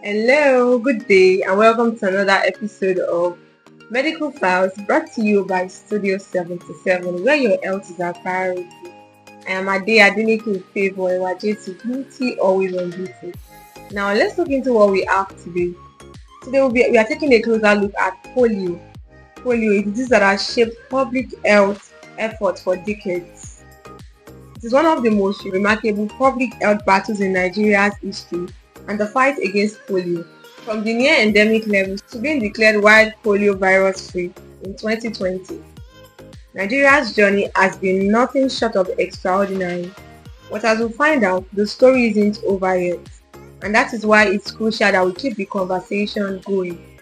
Hello, good day, and welcome to another episode of Medical Files brought to you by Studio 77, where your health is our priority. I am Ade Adenike in favor and to beauty, always on duty. Now, let's look into what we have today. Today, we are taking a closer look at polio. Polio is a disease that has shaped public health efforts for decades. It is one of the most remarkable public health battles in Nigeria's history, and the fight against polio, from the near endemic levels to being declared wild polio virus free in 2020. Nigeria's journey has been nothing short of extraordinary, but as we'll find out, the story isn't over yet, and that is why it's crucial that we keep the conversation going.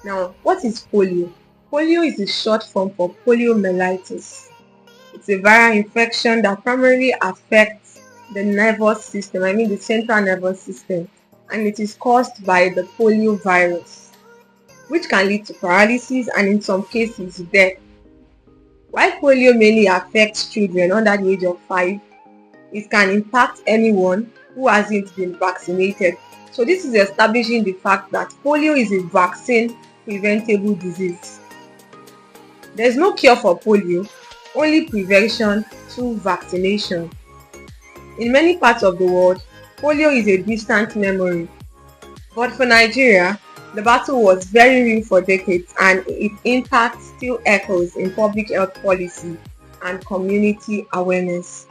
Now, what is polio? Polio is a short form for poliomyelitis. It's a viral infection that primarily affects the nervous system, the central nervous system, and it is caused by the polio virus, which can lead to paralysis and in some cases death. While polio mainly affects children under the age of 5, it can impact anyone who hasn't been vaccinated. So this is establishing the fact that polio is a vaccine preventable disease. There is no cure for polio, only prevention through vaccination. In many parts of the world, polio is a distant memory. But for Nigeria, the battle was very real for decades, and its impact still echoes in public health policy and community awareness.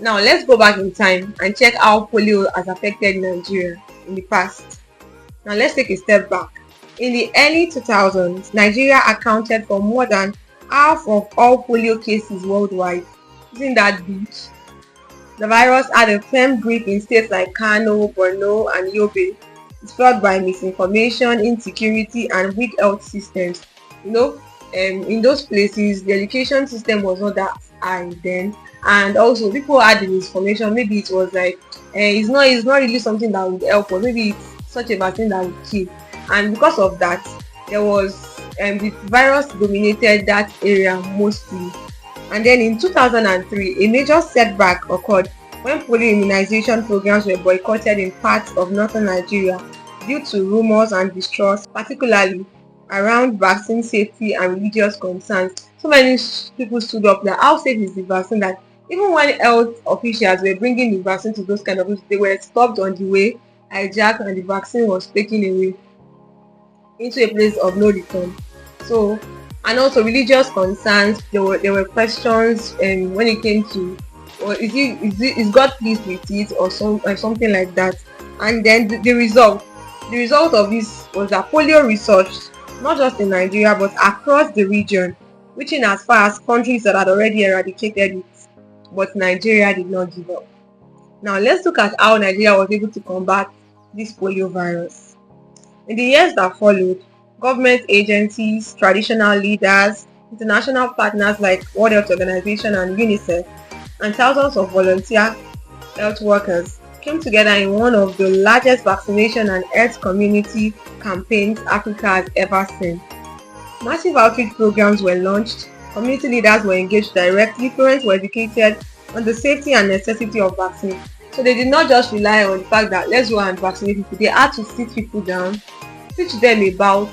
Now let's go back in time and check how polio has affected Nigeria in the past. Now let's take a step back. In the early 2000s, Nigeria accounted for more than half of all polio cases worldwide. Isn't that big? The virus had a firm grip in states like Kano, Borno, and Yobe. It's fueled by misinformation, insecurity, and weak health systems. In those places, the education system was not that high then, and also people had the misinformation. Maybe it was like it's not really something that would help, or maybe it's such a vaccine that would kill. And because of that, there was the virus dominated that area mostly. And then in 2003, a major setback occurred when polio immunization programs were boycotted in parts of northern Nigeria due to rumors and distrust, particularly around vaccine safety and religious concerns. So many people stood up that how safe is the vaccine, that even when health officials were bringing the vaccine to those kind of people, they were stopped on the way, hijacked, and the vaccine was taken away into a place of no return. So, and also religious concerns, there were questions when it came to, or is God pleased with it, or something like that. And then the result of this was that polio research, not just in Nigeria but across the region, reaching as far as countries that had already eradicated it, but Nigeria did not give up. Now let's look at how Nigeria was able to combat this polio virus. In the years that followed, government agencies, traditional leaders, international partners like World Health Organization and UNICEF, and thousands of volunteer health workers came together in one of the largest vaccination and health community campaigns Africa has ever seen. Massive outreach programs were launched, community leaders were engaged directly, parents were educated on the safety and necessity of vaccine. So they did not just rely on the fact that let's go and vaccinate people. They had to sit people down, teach them about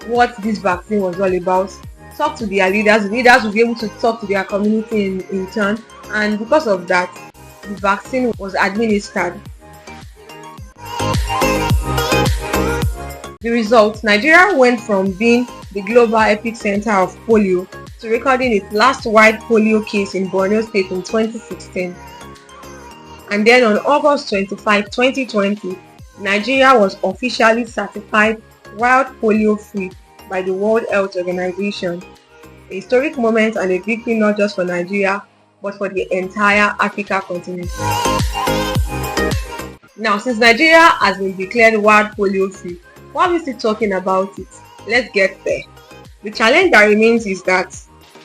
what this vaccine was all about, talk to their leaders. The leaders will be able to talk to their community in turn, and because of that, the vaccine was administered. The result, Nigeria went from being the global epicenter of polio to recording its last wild polio case in Borno State in 2016. And then on August 25, 2020, Nigeria was officially certified wild polio free by the World Health Organization. A historic moment and a victory not just for Nigeria but for the entire Africa continent. Now, since Nigeria has been declared wild polio free, why are we still talking about it? Let's get there. The challenge that remains is that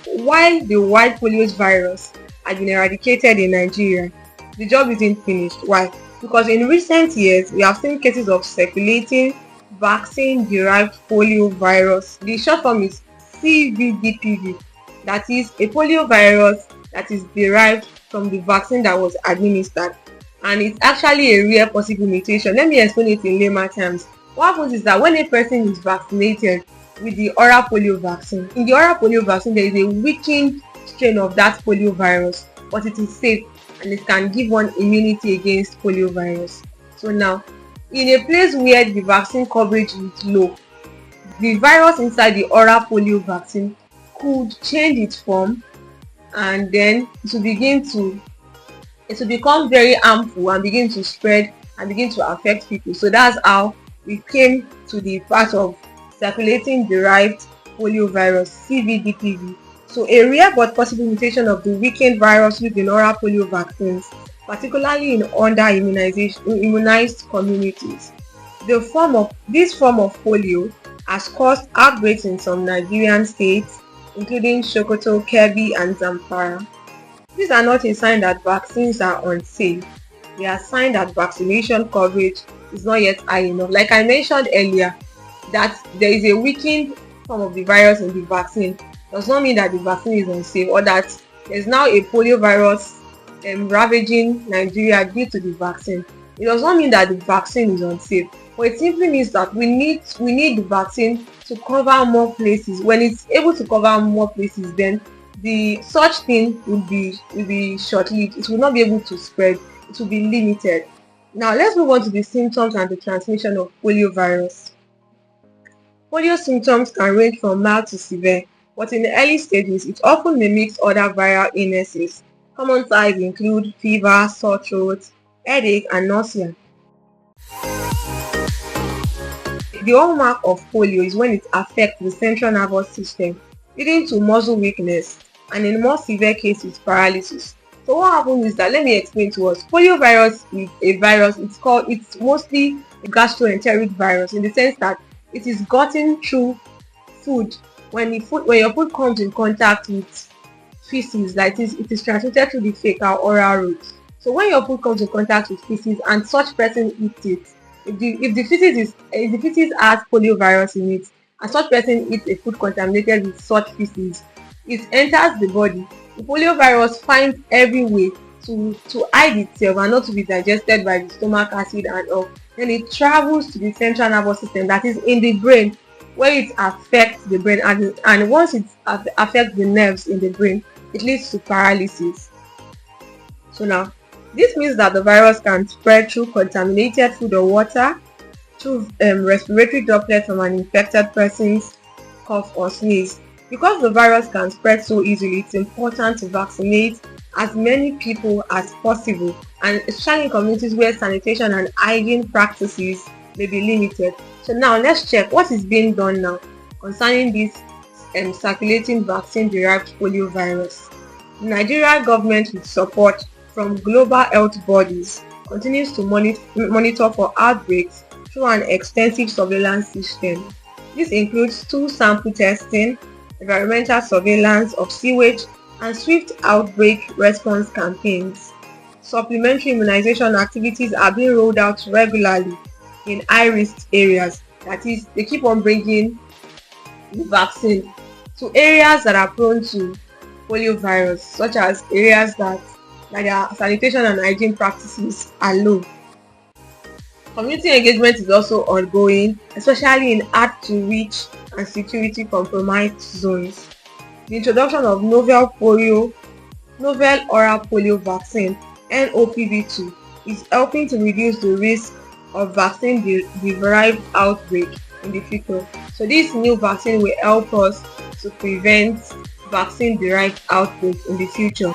while the wild polio virus has been eradicated in Nigeria, the job isn't finished. Why? Because in recent years, we have seen cases of circulating vaccine-derived polio virus. The short form is CVDPV, that is a polio virus that is derived from the vaccine that was administered, and it's actually a rare possible mutation. Let me explain it in layman terms. What happens is that when a person is vaccinated with the oral polio vaccine, in the oral polio vaccine there is a weakened strain of that polio virus, but it is safe and it can give one immunity against polio virus. So now, in a place where the vaccine coverage is low, the virus inside the oral polio vaccine could change its form, and then it will become very harmful and begin to spread and begin to affect people. So that's how we came to the part of circulating derived polio virus, CVDPV. So a rare but possible mutation of the weakened virus used in oral polio vaccines, particularly in immunized communities. This form of polio has caused outbreaks in some Nigerian states, including Sokoto, Kebbi, and Zamfara. These are not a sign that vaccines are unsafe. They are a sign that vaccination coverage is not yet high enough. Like I mentioned earlier, that there is a weakened form of the virus in the vaccine does not mean that the vaccine is unsafe, or that there is now a polio virus ravaging Nigeria due to the vaccine. It does not mean that the vaccine is unsafe, but it simply means that we need the vaccine to cover more places. When it's able to cover more places, then the such thing will be short-lived. It will not be able to spread. It will be limited. Now let's move on to the symptoms and the transmission of polio virus. Polio symptoms can range from mild to severe, but in the early stages, it often mimics other viral illnesses. Common signs include fever, sore throat, headache, and nausea. The hallmark of polio is when it affects the central nervous system, leading to muscle weakness and in more severe cases, paralysis. So what happens is that, let me explain to us. Polio virus is a virus. It's mostly a gastroenteric virus, in the sense that it is gotten through food. When your food comes in contact with feces, like it is transmitted through the fecal oral route. So when your food comes in contact with feces and such person eats it, if the feces has polio virus in it, and such person eats a food contaminated with such feces, it enters the body. The polio virus finds every way to hide itself and not to be digested by the stomach acid and all. Then it travels to the central nervous system, that is in the brain, where it affects the brain, and once it affects the nerves in the brain, it leads to paralysis. So now, this means that the virus can spread through contaminated food or water, through respiratory droplets from an infected person's cough or sneeze. Because the virus can spread so easily, it's important to vaccinate as many people as possible, and especially in communities where sanitation and hygiene practices may be limited. So now let's check what is being done now concerning this circulating vaccine-derived polio virus. The Nigerian government, with support from global health bodies, continues to monitor for outbreaks through an extensive surveillance system. This includes stool sample testing, environmental surveillance of sewage, and swift outbreak response campaigns. Supplementary immunization activities are being rolled out regularly in high-risk areas. That is, they keep on bringing the vaccine to areas that are prone to polio virus, such as areas that their sanitation and hygiene practices are low. Community engagement is also ongoing, especially in hard-to-reach and security-compromised zones. The introduction of novel oral polio vaccine, NOPV2, is helping to reduce the risk of vaccine-derived outbreak in the future. So this new vaccine will help us to prevent vaccine-derived outbreak in the future.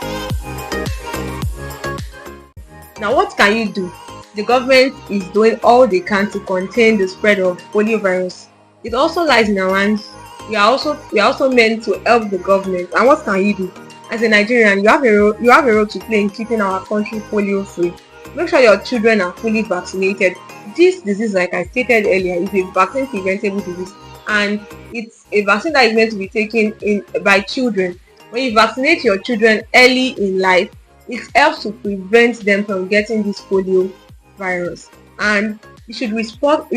Now, what can you do? The government is doing all they can to contain the spread of polio virus. It also lies in our hands. We are also meant to help the government. And what can you do? As a Nigerian, you have a role to play in keeping our country polio free. Make sure your children are fully vaccinated. This disease, like I stated earlier, is a vaccine preventable disease, and it's a vaccine that is meant to be taken by children. When you vaccinate your children early in life, it helps to prevent them from getting this polio virus. And you should report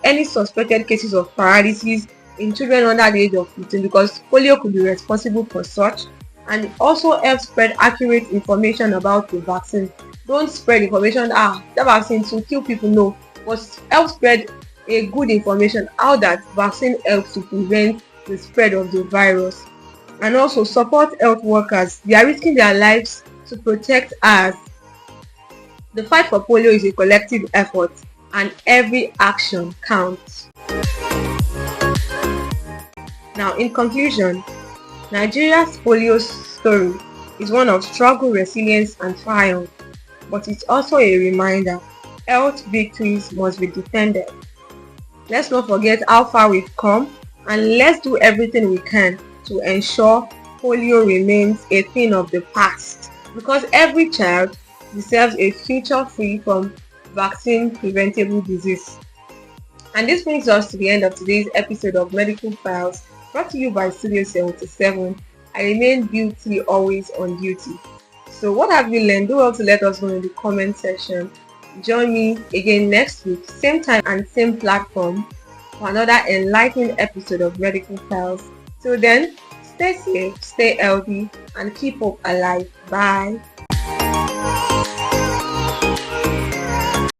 any suspected cases of paralysis in children under the age of 15, because polio could be responsible for such. and also help spread accurate information about the vaccine. Don't spread information, that vaccine to kill people, no, but help spread a good information how that vaccine helps to prevent the spread of the virus. And also support health workers. They are risking their lives to protect us. The fight for polio is a collective effort, and every action counts. Now, in conclusion, Nigeria's polio story is one of struggle, resilience, and triumph, but it's also a reminder health victories must be defended. Let's not forget how far we've come, and let's do everything we can to ensure polio remains a thing of the past, because every child deserves a future free from vaccine preventable disease. And this brings us to the end of today's episode of Medical Files, brought to you by Studio 77. I remain beauty always on duty. So what have you learned? Do well to let us know in the comment section. Join me again next week, same time and same platform, for another enlightening episode of Medical Files. Till then, stay safe, stay healthy, and keep hope alive. Bye.